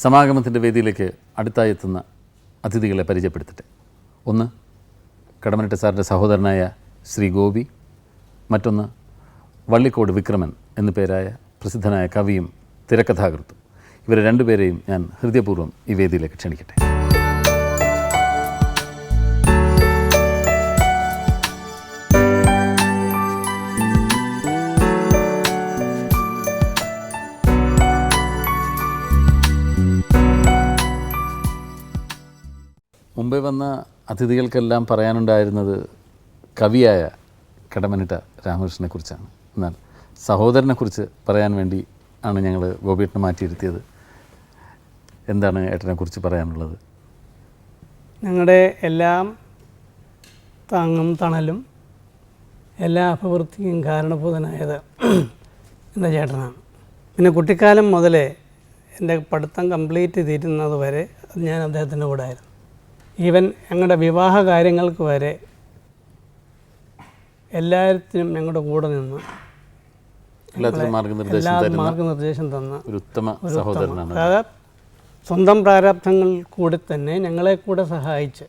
സമാഗമത്തിൻ്റെ വേദിയിലേക്ക് അടുത്തായി എത്തുന്ന അതിഥികളെ പരിചയപ്പെടുത്തട്ടെ. ഒന്ന് കടമ്മനിട്ട സാറിൻ്റെ സഹോദരനായ ശ്രീ ഗോപി, മറ്റൊന്ന് വള്ളിക്കോട് വിക്രമൻ എന്നു പേരായ പ്രസിദ്ധനായ കവിയും തിരക്കഥാകൃത്തും. ഇവരെ രണ്ടുപേരെയും ഞാൻ ഹൃദയപൂർവ്വം ഈ വേദിയിലേക്ക് ക്ഷണിക്കട്ടെ. മുമ്പേ വന്ന അതിഥികൾക്കെല്ലാം പറയാനുണ്ടായിരുന്നത് കവിയായ കടമ്മനിട്ട രാമകൃഷ്ണനെക്കുറിച്ചാണ്. എന്നാൽ സഹോദരനെക്കുറിച്ച് പറയാൻ വേണ്ടി ആണ് ഞങ്ങൾ ഗോപിയേട്ടനെ മാറ്റിയിരുത്തിയത്. എന്താണ് ഏട്ടനെക്കുറിച്ച് പറയാനുള്ളത്? ഞങ്ങളുടെ എല്ലാം താങ്ങും തണലും എല്ലാ അഭിവൃദ്ധിക്കും കാരണഭൂതനായത് എൻ്റെ ചേട്ടനാണ്. പിന്നെ കുട്ടിക്കാലം മുതലേ എൻ്റെ പഠിത്തം കംപ്ലീറ്റ് തീരുന്നത് വരെ ഞാൻ അദ്ദേഹത്തിൻ്റെ കൂടെ ആയിരുന്നു. ഈവൻ ഞങ്ങളുടെ വിവാഹ കാര്യങ്ങൾക്ക് വരെ എല്ലാത്തിനും ഞങ്ങളുടെ കൂടെ നിന്ന് മാർഗനിർദ്ദേശം തന്ന ഒരു ഉത്തമ സഹോദരനാണ്. അതായത് സ്വന്തം പ്രാരാബ്ധങ്ങളിൽ കൂടി തന്നെ ഞങ്ങളെ കൂടെ സഹായിച്ച്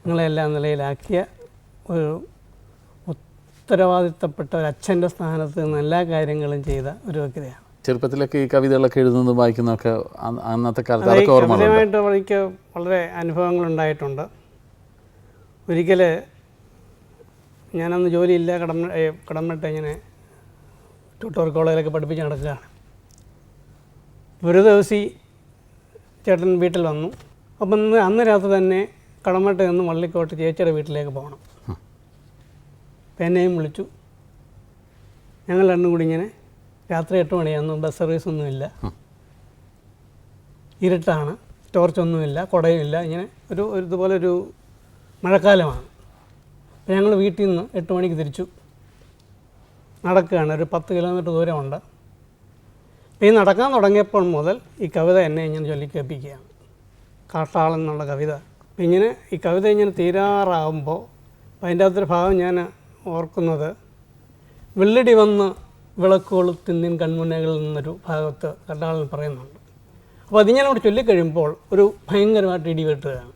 ഞങ്ങളെല്ലാം നിലയിലാക്കിയ ഒരു ഉത്തരവാദിത്തപ്പെട്ട ഒരു അച്ഛൻ്റെ സ്ഥാനത്ത് നിന്ന് എല്ലാ കാര്യങ്ങളും ചെയ്ത ഒരു വ്യക്തിയാണ്. ചെറുപ്പത്തിലൊക്കെ ഈ കവിതകളൊക്കെ എഴുതുന്നതും വായിക്കുന്നതൊക്കെ അന്നത്തെ കാലത്ത് അതൊക്കെ ഓർമ്മയായിട്ട് എനിക്ക് വളരെ അനുഭവങ്ങളുണ്ടായിട്ടുണ്ട്. ഒരിക്കൽ ഞാനന്ന് ജോലിയില്ല, കടമ്മനിട്ട് ഇങ്ങനെ ട്യൂട്ടോറിയൽ കോളേജിലൊക്കെ പഠിപ്പിച്ച് നടക്കുകയാണ്. ഒരു ദിവസം ചേട്ടൻ വീട്ടിൽ വന്നു. അപ്പം അന്ന് രാത്രി തന്നെ കടമ്മനിട്ട് നിന്ന് വള്ളിക്കോട്ട് ചേച്ചിയുടെ വീട്ടിലേക്ക് പോകണം. അപ്പം എന്നെയും വിളിച്ചു. ഞങ്ങൾ രണ്ടും കൂടി ഇങ്ങനെ രാത്രി 8 മണിയായിരുന്നു. ബസ് സർവീസൊന്നുമില്ല, ഇരുട്ടാണ്, ടോർച്ചൊന്നുമില്ല, കുടയുമില്ല. ഇങ്ങനെ ഇതുപോലെ ഒരു മഴക്കാലമാണ്. അപ്പോൾ ഞങ്ങൾ വീട്ടിൽ നിന്ന് 8 മണിക്ക് തിരിച്ചു നടക്കുകയാണ്. ഒരു 10 കിലോമീറ്റർ ദൂരമുണ്ട്. അപ്പോൾ ഈ നടക്കാൻ തുടങ്ങിയപ്പോൾ മുതൽ ഈ കവിത എന്നെ ഇങ്ങനെ ചൊല്ലിക്കേൽപ്പിക്കുകയാണ്. കാട്ടാളൻ എന്നുള്ള കവിത. അപ്പം ഇങ്ങനെ ഈ കവിത ഇങ്ങനെ തീരാറാകുമ്പോൾ അതിൻ്റെ അകത്തൊരു ഭാഗം ഞാൻ ഓർക്കുന്നത്, വെള്ളടി വന്ന് വിളക്കുകൊളുത്തിന്നിൻ കൺമുനകളിൽ നിന്നൊരു ഭാഗത്ത് കട്ടാളൻ പറയുന്നുണ്ട്. അപ്പോൾ അതിങ്ങനെ അവിടെ ചൊല്ലിക്കഴിയുമ്പോൾ ഒരു ഭയങ്കരമായിട്ട് ഇടിവെട്ടുകയാണ്.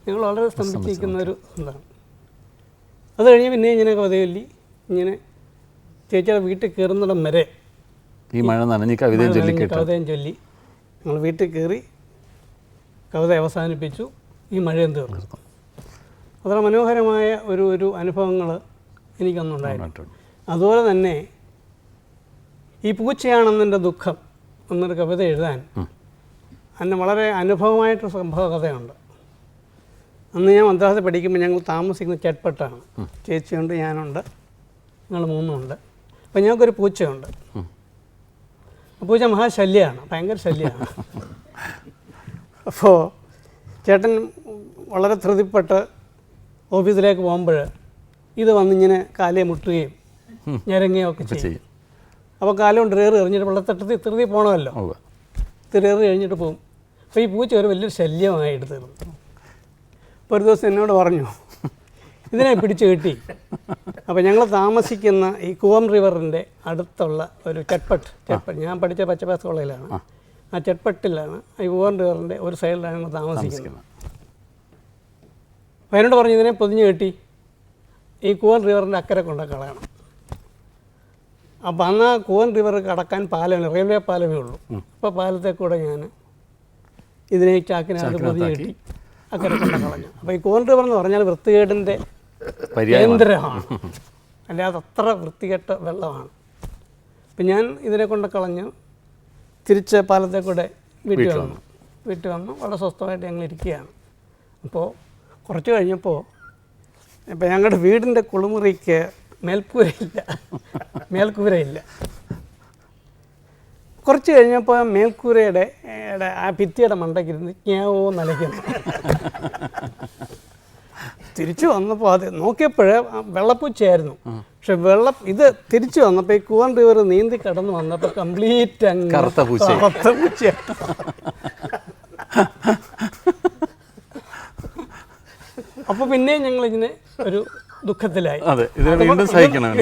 ഞങ്ങൾ വളരെ സ്തംഭിച്ചിരിക്കുന്ന ഒരു എന്താണ്. അത് കഴിഞ്ഞ് പിന്നെ ഇങ്ങനെ കവിത ചൊല്ലി ഇങ്ങനെ ചേച്ചിയുടെ വീട്ടിൽ കയറുന്നിടം വരെ ഈ മഴ നനഞ്ഞ് കവിതയും ചൊല്ലി ഞങ്ങൾ വീട്ടിൽ കയറി കവിത അവസാനിപ്പിച്ചു. ഈ മഴയും തീർന്നു. അത്ര മനോഹരമായ ഒരു അനുഭവങ്ങൾ എനിക്കൊന്നുണ്ടായിരുന്നു. അതുപോലെ തന്നെ ഈ പൂച്ചയാണെന്നെൻ്റെ ദുഃഖം എന്നൊരു കവിത എഴുതാൻ അന്ന് വളരെ അനുഭവമായിട്ടൊരു സംഭവ കഥയുണ്ട്. അന്ന് ഞാൻ മദ്രാസിൽ പഠിക്കുമ്പോൾ ഞങ്ങൾ താമസിക്കുന്ന ചെട്ട്പട്ടാണ്. ചേച്ചിയുണ്ട്, ഞാനുണ്ട്, ഞങ്ങൾ 3 ഉണ്ട്. അപ്പോൾ ഞങ്ങൾക്കൊരു പൂച്ചയുണ്ട്. പൂച്ച മഹാശല്യമാണ്, ഭയങ്കര ശല്യമാണ്. അപ്പോൾ ചേട്ടൻ വളരെ ധൃതിപ്പെട്ട് ഓഫീസിലേക്ക് പോകുമ്പോൾ ഇത് വന്നിങ്ങനെ കാലേ മുട്ടുകയും ഞരങ്ങുകയും ഒക്കെ ചെയ്യും. അപ്പോൾ കാലം കൊണ്ട് എറിഞ്ഞിട്ട് വെള്ളത്തട്ടത്തിൽ തിരുതി പോകണമല്ലോ, തിരേറി കഴിഞ്ഞിട്ട് പോകും. അപ്പോൾ ഈ പൂച്ച ഒരു വലിയൊരു ശല്യമായിട്ട് തീർന്നു. അപ്പോൾ ഒരു ദിവസം എന്നോട് പറഞ്ഞു, ഇതിനെ പിടിച്ച് കെട്ടി. അപ്പോൾ ഞങ്ങൾ താമസിക്കുന്ന ഈ കൂവം റിവറിൻ്റെ അടുത്തുള്ള ഒരു ചെട്ട്പട്ട്, ഞാൻ പഠിച്ച പച്ചപ്പാസ് കോളേജിലാണ്. ആ ചെട്ട്പട്ടിലാണ്, ഈ കൂവം റിവറിൻ്റെ ഒരു സൈഡിലാണ് ഞങ്ങൾ താമസിക്കുന്നത്. അപ്പോൾ എന്നോട് പറഞ്ഞു, ഇതിനെ പൊതിഞ്ഞ് കെട്ടി ഈ കൂവൻ റിവറിൻ്റെ അക്കരെ കൊണ്ട് കളയണം. അപ്പോൾ അന്ന് ആ കൂവൻ റിവർ കടക്കാൻ പാലമേ, റെയിൽവേ പാലമേ ഉള്ളൂ. അപ്പോൾ പാലത്തെ കൂടെ ഞാൻ ഇതിനെ ചാക്കിനകത്ത് പൊതിഞ്ഞ് കെട്ടി അക്കരെ കൊണ്ട് കളഞ്ഞു. അപ്പോൾ ഈ കൂവൻ റിവർ എന്ന് പറഞ്ഞാൽ വൃത്തികേടിൻ്റെ കേന്ദ്രമാണ്, അല്ലാതെ അത്ര വൃത്തികെട്ട വെള്ളമാണ്. അപ്പം ഞാൻ ഇതിനെ കൊണ്ട് കളഞ്ഞ് തിരിച്ച് പാലത്തെ കൂടെ വീട്ടിൽ വന്നു വളരെ സ്വസ്ഥമായിട്ട് ഞങ്ങൾ ഇരിക്കുകയാണ്. അപ്പോൾ കുറച്ച് കഴിഞ്ഞപ്പോൾ ഇപ്പം ഞങ്ങളുടെ വീടിൻ്റെ കുളിമുറിക്ക് മേൽക്കൂരയില്ല. കുറച്ച് കഴിഞ്ഞപ്പോൾ മേൽക്കൂരയുടെ ആ ഭിത്തിയുടെ മണ്ടയ്ക്കിരുന്ന് ഞാവോ നനയ്ക്കുന്നു. തിരിച്ചു വന്നപ്പോൾ അത് നോക്കിയപ്പോൾ വെള്ളപ്പൂച്ചയായിരുന്നു. പക്ഷെ ഇത് തിരിച്ചു വന്നപ്പോൾ ഈ കൂവൻ റിവർ നീന്തി കടന്ന് വന്നപ്പോൾ കംപ്ലീറ്റ് കറുത്ത പൂച്ചയാണ്. അപ്പോൾ പിന്നെയും ഞങ്ങളിങ്ങനെ ഒരു ദുഃഖത്തിലായി. വീണ്ടും സഹിക്കണം.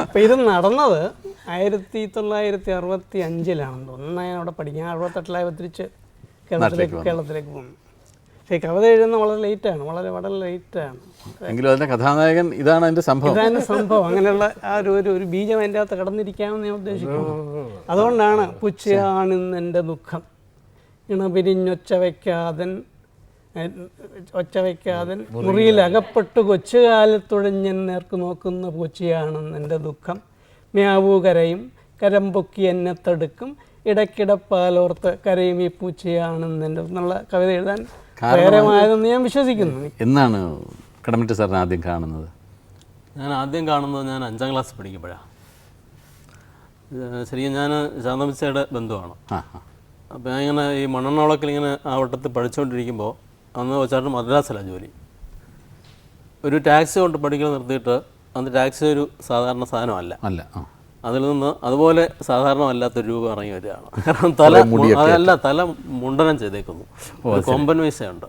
അപ്പം ഇത് നടന്നത് 1965 തോന്നുന്നു ഞാൻ അവിടെ പഠിക്കാൻ. 68 തിരിച്ച് കേരളത്തിലേക്ക് പോകുന്നു. പക്ഷേ കവിത എഴുതുന്ന വളരെ ലേറ്റാണ്, വളരെ ലേറ്റാണ്. എങ്കിലും അതിൻ്റെ കഥാനായകൻ ഇതാണ് അതിൻ്റെ സംഭവം. ഇതാണ് സംഭവം. അങ്ങനെയുള്ള ആ ഒരു ബീജം അതിൻ്റെ അകത്ത് കടന്നിരിക്കാമെന്ന് ഞാൻ ഉദ്ദേശിക്കുന്നു. അതുകൊണ്ടാണ് പുച്ഛയാണെന്നെൻ്റെ ദുഃഖം ഒച്ച വയ്ക്കാതൻ മുറിയിൽ അകപ്പെട്ട് കൊച്ചുകാലത്തുഴഞ്ഞൻ നേർക്ക് നോക്കുന്ന പൂച്ചയാണെന്നെൻ്റെ ദുഃഖം. മ്യാവൂ കരയും കരം പൊക്കി എന്നെ തടുക്കും ഇടയ്ക്കിടപ്പാലോർത്ത് കരയും ഈ പൂച്ചയാണെന്നെൻ്റെ എന്നുള്ള കവിത എഴുതാൻ പ്രേരമായതെന്ന് ഞാൻ വിശ്വസിക്കുന്നു. എന്നാണ് കടമനിട്ട സാറിനെ ആദ്യം കാണുന്നത്? ഞാൻ 5ാം ക്ലാസ് പഠിക്കുമ്പോഴാണ്. ശരിക്കും ഞാൻ ശാന്തമിച്ചയുടെ ബന്ധുവാണ്. അപ്പോൾ ഞാൻ ഇങ്ങനെ ഈ മണ്ണെണ്ണോളക്കിൽ ഇങ്ങനെ ആ വട്ടത്തിൽ പഠിച്ചുകൊണ്ടിരിക്കുമ്പോൾ അന്ന് വെച്ചാൽ മദ്രാസിലാണ് ജോലി. ഒരു ടാക്സി കൊണ്ട് പഠിക്കൽ നിർത്തിയിട്ട് അന്ന് ടാക്സി ഒരു സാധാരണ സാധനമല്ല. അതിൽ നിന്ന് അതുപോലെ സാധാരണമല്ലാത്തൊരു രൂപം ഇറങ്ങി വരികയാണ്. കാരണം തല മുണ്ടനം ചെയ്തേക്കുന്നു, കൊമ്പൻ വീസയുണ്ട്.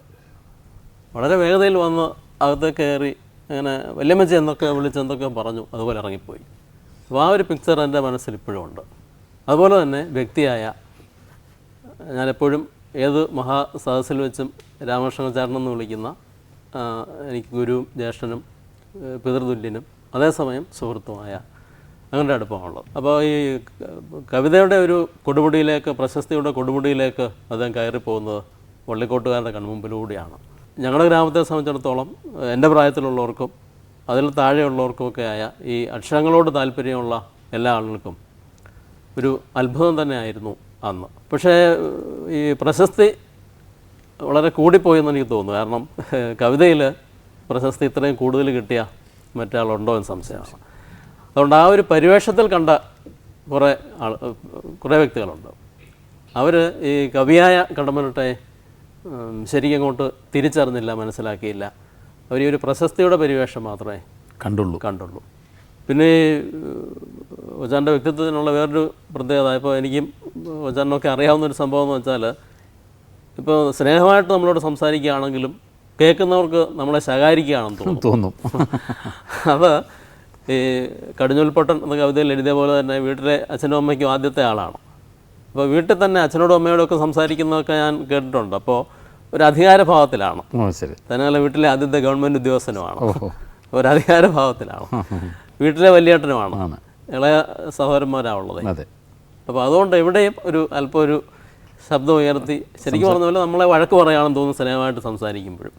വളരെ വേഗതയിൽ വന്ന് അകത്തേക്ക് കയറി അങ്ങനെ വല്യമ്മച്ചി എന്തൊക്കെ വിളിച്ചെന്തൊക്കെ പറഞ്ഞു, അതുപോലെ ഇറങ്ങിപ്പോയി. അപ്പോൾ ആ ഒരു പിക്ചർ എൻ്റെ മനസ്സിൽ ഇപ്പോഴും ഉണ്ട്. അതുപോലെ തന്നെ വ്യക്തിയായ ഞാനെപ്പോഴും ഏത് മഹാസദസ്സിൽ വെച്ചും രാമകൃഷ്ണാചാര്യൻ എന്ന് വിളിക്കുന്ന എനിക്ക് ഗുരുവും ജ്യേഷ്ഠനും പിതൃതുല്യനും അതേസമയം സുഹൃത്തുമായ അങ്ങനെ അടുപ്പമാണുള്ളത്. അപ്പോൾ ഈ കവിതയുടെ ഒരു കൊടുമുടിയിലേക്ക്, പ്രശസ്തിയുടെ കൊടുമുടിയിലേക്ക് അദ്ദേഹം കയറിപ്പോകുന്നത് വള്ളിക്കോട്ടുകാരുടെ കൺമുമ്പിലൂടെയാണ്. ഞങ്ങളുടെ ഗ്രാമത്തെ സംബന്ധിച്ചിടത്തോളം എൻ്റെ പ്രായത്തിലുള്ളവർക്കും അതിൽ താഴെയുള്ളവർക്കുമൊക്കെ ആയ ഈ അക്ഷരങ്ങളോട് താല്പര്യമുള്ള എല്ലാ ആളുകൾക്കും ഒരു അത്ഭുതം തന്നെയായിരുന്നു അന്ന്. പക്ഷേ ഈ പ്രശസ്തി വളരെ കൂടിപ്പോയെന്ന് എനിക്ക് തോന്നുന്നു. കാരണം കവിതയിൽ പ്രശസ്തി ഇത്രയും കൂടുതൽ കിട്ടിയ മറ്റാളുണ്ടോ എന്ന് സംശയമാണ്. അതുകൊണ്ട് ആ ഒരു പരിവേഷത്തിൽ കണ്ട കുറേ വ്യക്തികളുണ്ട്. അവർ ഈ കവിയായ കടമനിട്ടയെ ശരിക്കും അങ്ങോട്ട് തിരിച്ചറിഞ്ഞില്ല, മനസ്സിലാക്കിയില്ല. അവർ ഈ ഒരു പ്രശസ്തിയുടെ പരിവേഷം മാത്രമേ കണ്ടുള്ളൂ. പിന്നെ ഒജാൻ്റെ വ്യക്തിത്വത്തിനുള്ള വേറൊരു പ്രത്യേകത, ഇപ്പോൾ എനിക്കും ഒജാനൊക്കെ അറിയാവുന്നൊരു സംഭവം എന്ന് വെച്ചാൽ, ഇപ്പോൾ സ്നേഹമായിട്ട് നമ്മളോട് സംസാരിക്കുകയാണെങ്കിലും കേൾക്കുന്നവർക്ക് നമ്മളെ ശകാരിക്കുകയാണെന്ന് തോന്നും. അത് ഈ കടിഞ്ഞൂൽപ്പൊട്ടൻ എന്ന കവിതയിൽ എഴുതിയ പോലെ തന്നെ വീട്ടിലെ അച്ഛനും അമ്മയ്ക്കും ആദ്യത്തെ ആളാണ്. അപ്പോൾ വീട്ടിൽ തന്നെ അച്ഛനോടും അമ്മയോടും ഒക്കെ സംസാരിക്കുന്നതൊക്കെ ഞാൻ കേട്ടിട്ടുണ്ട്. അപ്പോൾ ഒരു അധികാരഭാവത്തിലാണ്. തന്നെയല്ല വീട്ടിലെ ആദ്യത്തെ ഗവൺമെൻറ് ഉദ്യോഗസ്ഥനുമാണ്, ഒരു അധികാരഭാവത്തിലാണ്. വീട്ടിലെ വലിയേട്ടനുമാണ്, ഇളയ സഹോദരന്മാരാണുള്ളത്. അപ്പോൾ അതുകൊണ്ട് എവിടെയും അല്പം ഒരു ശബ്ദം ഉയർത്തി ശരിക്കും പറഞ്ഞ പോലെ നമ്മളെ വഴക്ക് പറയുകയാണെന്ന് തോന്നുന്നു സ്നേഹമായിട്ട് സംസാരിക്കുമ്പോഴും.